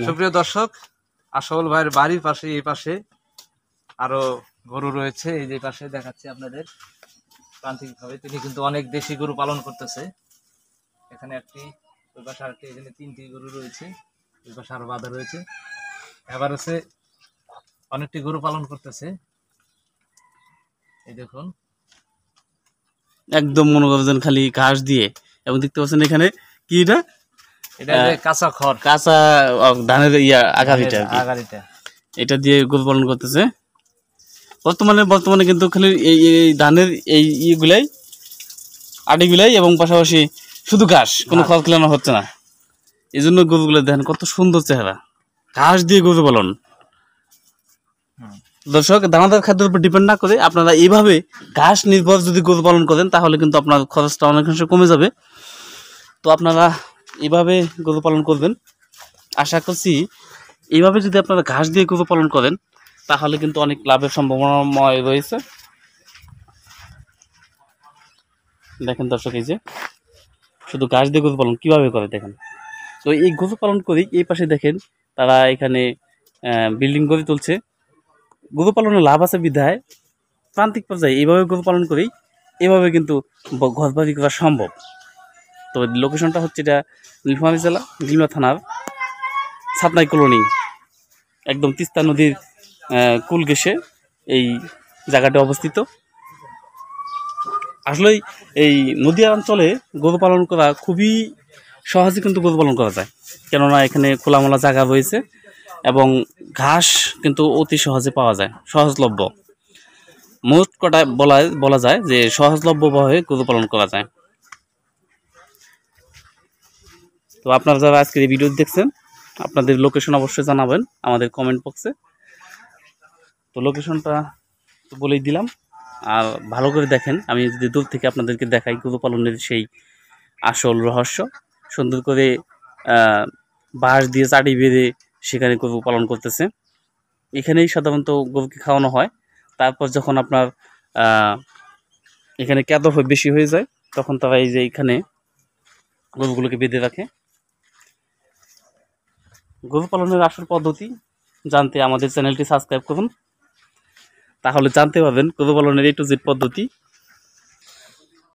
সুপ্রিয় দর্শক, আশরাফুল ভাইয়ের বাড়ির পাশে এই পাশে আরো গরু রয়েছে। এই যে পাশে দেখাচ্ছি আপনাদের প্রান্তিক ভাবে, তিনি কিন্তু অনেক দেশি গরু পালন করতেছে। এখানে একটি, ওই পাশে আরেকটি, এখানে 3টি গরু রয়েছে, ওই পাশে আরো বাঁধা রয়েছে। এবার হচ্ছে অনেকটি গরু পালন করতেছে। এই দেখুন, একদম মনে করছেন খালি ঘাস দিয়ে, এবং দেখতে পাচ্ছেন এখানে কি এটা যে কাঁচা খড়, কাঁচা ধানের আগারিটা, এটা দিয়ে গরু পালন করতেছে। বর্তমানে কিন্তু খালি এই ধানের এই ইয়েগুলাই, আটিগুলাই, এবং পাশাপাশি শুধু ঘাস, কোনো খড় খেলানো হচ্ছে না। এই জন্য গরুগুলো দেখেন কত সুন্দর চেহারা, ঘাস দিয়ে গরু পালন। দর্শক, দানাদার খাদ্যের উপর ডিপেন্ড না করে আপনারা এইভাবে ঘাস নির্ভর যদি গরু পালন করেন, তাহলে কিন্তু আপনার খরচটা অনেকাংশ কমে যাবে। তো আপনারা এইভাবে গরু পালন করবেন। আশা করছি এইভাবে যদি আপনারা ঘাস দিয়ে গরু পালন করেন, তাহলে কিন্তু অনেক লাভের সম্ভাবনাময় রয়েছে। দেখেন দর্শক, এই যে শুধু ঘাস দিয়ে গরু পালন কীভাবে করে দেখেন। তো এই গরু পালন করেই এই পাশে দেখেন তারা এখানে বিল্ডিং গড়ে তুলছে। গরু পালনের লাভ আছে বিধায় প্রান্তিক পর্যায়ে এইভাবে গরু পালন করেই এভাবে কিন্তু ঘর বাড়ি করা সম্ভব। তো লোকেশনটা হচ্ছে এটা নীলফামারী জেলা গিলমা থানার ছাতনাই কলোনি, একদম তিস্তা নদীর কুল ঘেঁষে এই জায়গাটা অবস্থিত। আসলেই এই নদী অঞ্চলে গরু পালন করা খুবই সহজে কিন্তু গরু পালন করা যায়, কেননা এখানে খোলামেলা জায়গা রয়েছে এবং ঘাস কিন্তু অতি সহজে পাওয়া যায়, সহজলভ্য। মোট কথায় বলা যায় যে সহজলভ্যভাবে গরু পালন করা যায়। তো আপনারা যারা আজকের এই ভিডিও দেখছেন, আপনাদের লোকেশন অবশ্যই জানাবেন আমাদের কমেন্ট বক্সে। তো লোকেশনটা তো বলেই দিলাম, আর ভালো করে দেখেন। আমি যদি দূর থেকে আপনাদেরকে দেখাই গরু পালনের সেই আসল রহস্য, সুন্দর করে বাঁশ দিয়ে চাটি বেঁধে সেখানে গরু পালন করতেছে। এখানেই সাধারণত গরুকে খাওয়ানো হয়। তারপর যখন আপনার এখানে ক্যাদ বেশি হয়ে যায়, তখন তারা এই যে এখানে গরুগুলোকে বেঁধে রাখে। গরু পালনের আসল পদ্ধতি জানতে আমাদের চ্যানেলটি সাবস্ক্রাইব করুন, তাহলে জানতে পারবেন গরু পালনের A to Z পদ্ধতি।